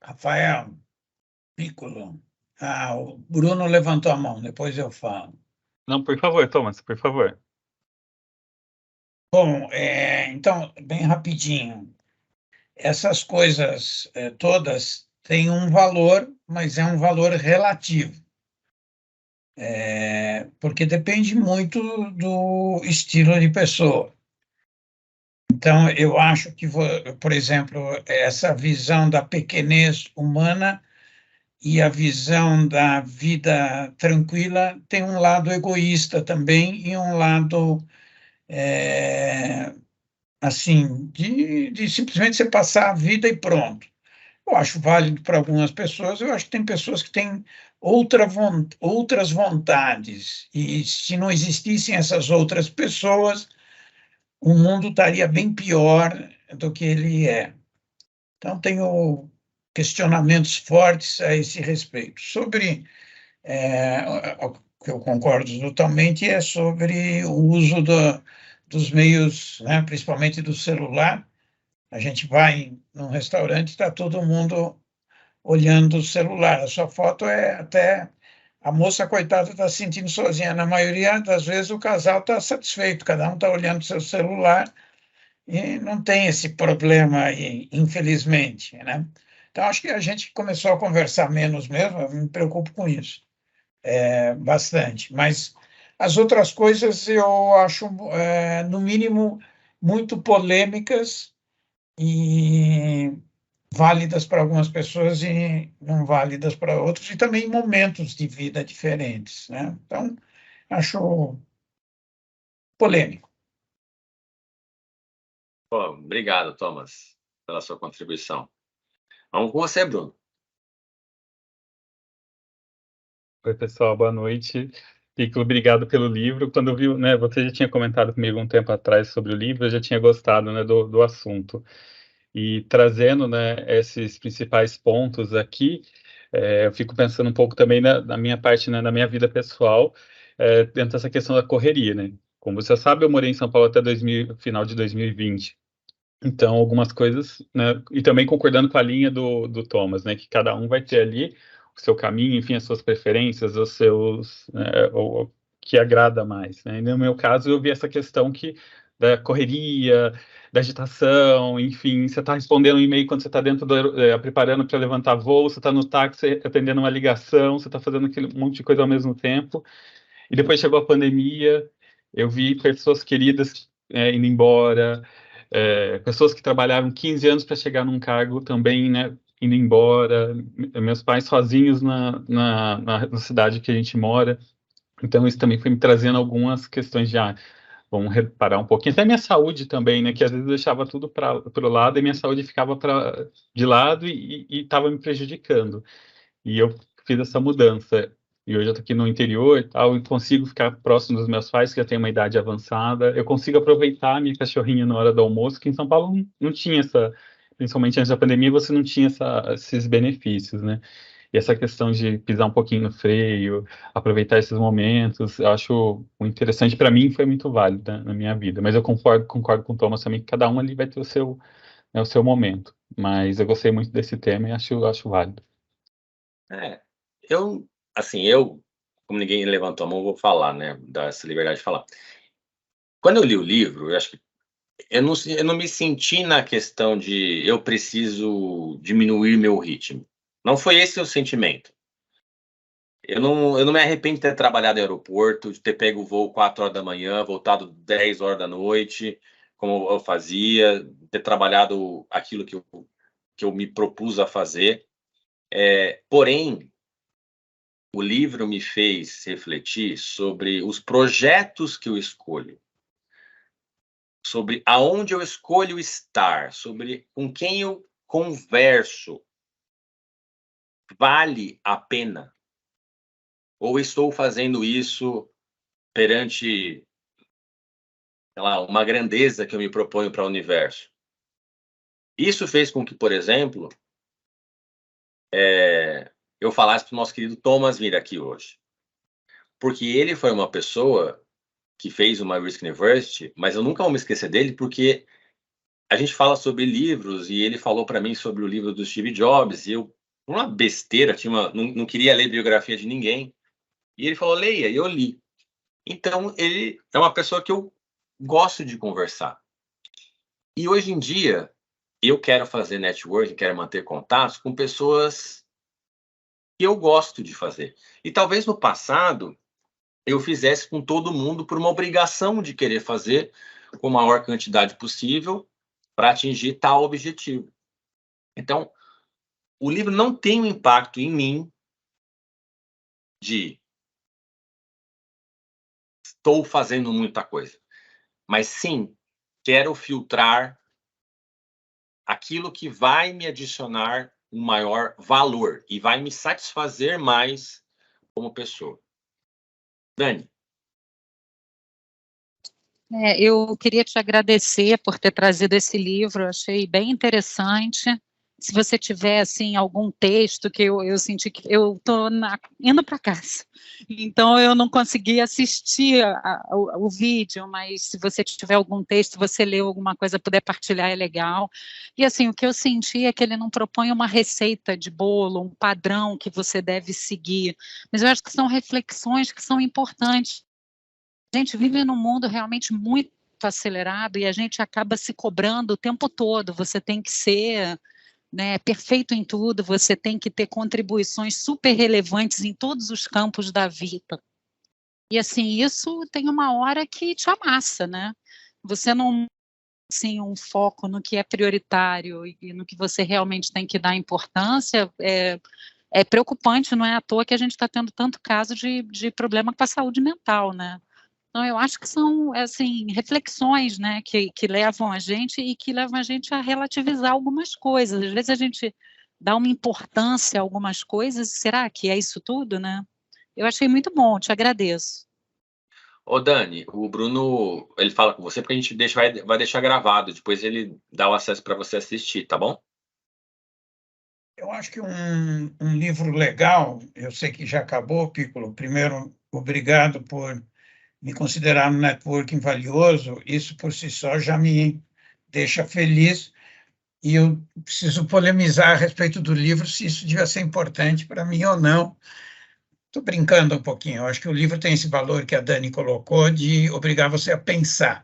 Rafael, Nicolau. O Bruno levantou a mão, depois eu falo.
Não, por favor, Thomas, por favor.
Bom, então, bem rapidinho, essas coisas todas têm um valor, mas é um valor relativo, porque depende muito do estilo de pessoa. Então, eu acho que, por exemplo, essa visão da pequenez humana e a visão da vida tranquila tem um lado egoísta também e um lado assim de simplesmente você passar a vida e pronto. Eu acho válido para algumas pessoas, eu acho que tem pessoas que têm outras vontades, e se não existissem essas outras pessoas, o mundo estaria bem pior do que ele é. Então, tenho questionamentos fortes a esse respeito. Sobre o que eu concordo totalmente é sobre o uso dos meios, né, principalmente do celular. A gente vai num restaurante, está todo mundo olhando o celular. A sua foto é até... A moça, coitada, está se sentindo sozinha. Na maioria das vezes, o casal está satisfeito, cada um está olhando o seu celular e não tem esse problema aí, infelizmente, né? Então, acho que a gente começou a conversar menos mesmo, eu me preocupo com isso, bastante. Mas as outras coisas eu acho, no mínimo, muito polêmicas e válidas para algumas pessoas e não válidas para outros, e também momentos de vida diferentes, né? Então, acho polêmico.
Pô, obrigado, Thomas, pela sua contribuição. Vamos com você, Bruno.
Oi, pessoal, boa noite. Fico obrigado pelo livro. Quando eu vi, né, você já tinha comentado comigo um tempo atrás sobre o livro, eu já tinha gostado, né, do assunto. E trazendo, né, esses principais pontos aqui, eu fico pensando um pouco também na minha parte, né, na minha vida pessoal, dentro dessa questão da correria, né? Como você sabe, eu morei em São Paulo até final de 2020. Então, algumas coisas, né, e também concordando com a linha do Thomas, né, que cada um vai ter ali o seu caminho, enfim, as suas preferências, os seus, o que agrada mais, né? E no meu caso, eu vi essa questão da correria, da agitação, enfim, você está respondendo um e-mail quando você está dentro preparando para levantar voo, você está no táxi atendendo uma ligação, você está fazendo aquele monte de coisa ao mesmo tempo. E depois chegou a pandemia, eu vi pessoas queridas indo embora, pessoas que trabalharam 15 anos para chegar num cargo também, né, indo embora, meus pais sozinhos na cidade que a gente mora. Então, isso também foi me trazendo algumas questões de, vamos reparar um pouquinho. Até minha saúde também, né, que às vezes eu deixava tudo para o lado e minha saúde ficava de lado e estava me prejudicando. E eu fiz essa mudança. E hoje eu estou aqui no interior e tal, e consigo ficar próximo dos meus pais, que já têm uma idade avançada. Eu consigo aproveitar a minha cachorrinha na hora do almoço, que em São Paulo não tinha principalmente antes da pandemia, você não tinha esses benefícios, né? E essa questão de pisar um pouquinho no freio, aproveitar esses momentos, eu acho muito interessante. Para mim, foi muito válido, né, na minha vida. Mas eu concordo com o Thomas também, que cada um ali vai ter né, o seu momento. Mas eu gostei muito desse tema e acho válido.
Eu, como ninguém levantou a mão, vou falar, né, dar essa liberdade de falar. Quando eu li o livro, eu acho que eu não me senti na questão de eu preciso diminuir meu ritmo. Não foi esse o sentimento. Eu não me arrependo de ter trabalhado no aeroporto, de ter pego o voo 4 horas da manhã, voltado 10 horas da noite, como eu fazia, ter trabalhado aquilo que eu me propus a fazer. Porém, o livro me fez refletir sobre os projetos que eu escolho, sobre aonde eu escolho estar, sobre com quem eu converso. Vale a pena? Ou estou fazendo isso perante, sei lá, uma grandeza que eu me proponho para o universo? Isso fez com que, por exemplo, eu falasse para o nosso querido Thomas vir aqui hoje. Porque ele foi uma pessoa que fez uma Risk University, mas eu nunca vou me esquecer dele, porque a gente fala sobre livros e ele falou para mim sobre o livro do Steve Jobs, e eu, uma besteira, não queria ler biografia de ninguém, e ele falou, leia, e eu li. Então, ele é uma pessoa que eu gosto de conversar. E hoje em dia, eu quero fazer networking, quero manter contatos com pessoas que eu gosto de fazer. E talvez no passado eu fizesse com todo mundo por uma obrigação de querer fazer com a maior quantidade possível para atingir tal objetivo. Então, o livro não tem um impacto em mim de estou fazendo muita coisa, mas sim quero filtrar aquilo que vai me adicionar um maior valor e vai me satisfazer mais como pessoa. Dani.
Eu queria te agradecer por ter trazido esse livro, achei bem interessante. Se você tiver, assim, algum texto que eu senti que eu estou indo para casa, então eu não consegui assistir o vídeo, mas se você tiver algum texto, você leu alguma coisa, puder partilhar, é legal. E, assim, o que eu senti é que ele não propõe uma receita de bolo, um padrão que você deve seguir, mas eu acho que são reflexões que são importantes. A gente vive num mundo realmente muito acelerado e a gente acaba se cobrando o tempo todo. Você tem que ser, né, perfeito em tudo, você tem que ter contribuições super relevantes em todos os campos da vida. E, assim, isso tem uma hora que te amassa, né? Você não tem, assim, um foco no que é prioritário e no que você realmente tem que dar importância. É preocupante, não é à toa que a gente está tendo tanto caso de problema com a saúde mental, né? Então, eu acho que são, assim, reflexões, né, que levam a gente e que levam a gente a relativizar algumas coisas. Às vezes a gente dá uma importância a algumas coisas, será que é isso tudo, né? Eu achei muito bom, te agradeço.
Ô, Dani, o Bruno, ele fala com você porque a gente vai deixar gravado, depois ele dá o acesso para você assistir, tá bom?
Eu acho que um livro legal, eu sei que já acabou, Piccolo. Primeiro, obrigado por me considerar um networking valioso, isso por si só já me deixa feliz, e eu preciso polemizar a respeito do livro, se isso devia ser importante para mim ou não. Estou brincando um pouquinho, eu acho que o livro tem esse valor que a Dani colocou de obrigar você a pensar.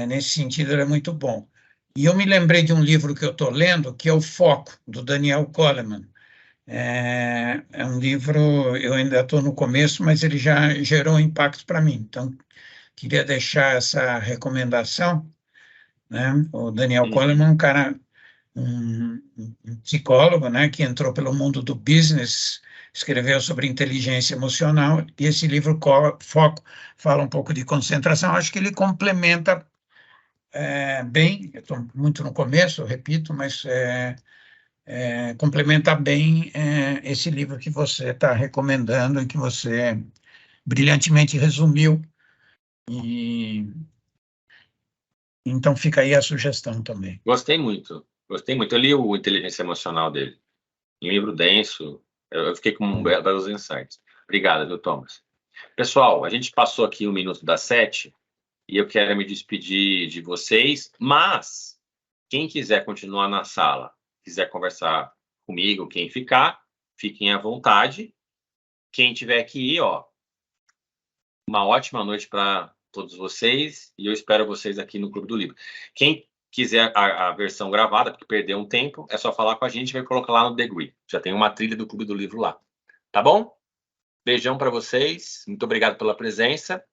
Nesse sentido, ele é muito bom. E eu me lembrei de um livro que eu estou lendo, que é O Foco, do Daniel Goleman. É um livro, eu ainda estou no começo, mas ele já gerou impacto para mim. Então, queria deixar essa recomendação, né? O Daniel Goleman é um cara, um psicólogo, né, que entrou pelo mundo do business, escreveu sobre inteligência emocional, e esse livro, Foco, fala um pouco de concentração. Acho que ele complementa bem, eu estou muito no começo, eu repito, mas complementa bem esse livro que você está recomendando e que você brilhantemente resumiu. E então fica aí a sugestão também.
Gostei muito. Eu li o Inteligência Emocional dele. Um livro denso, eu fiquei com belos insights. Obrigado, viu, Thomas? Pessoal, a gente passou aqui 1:07 e eu quero me despedir de vocês, mas quem quiser continuar na sala, quiser conversar comigo, quem ficar, fiquem à vontade. Quem tiver que ir, uma ótima noite para todos vocês e eu espero vocês aqui no Clube do Livro. Quem quiser a versão gravada, porque perdeu um tempo, é só falar com a gente, vai colocar lá no Degree. Já tem uma trilha do Clube do Livro lá. Tá bom? Beijão para vocês, muito obrigado pela presença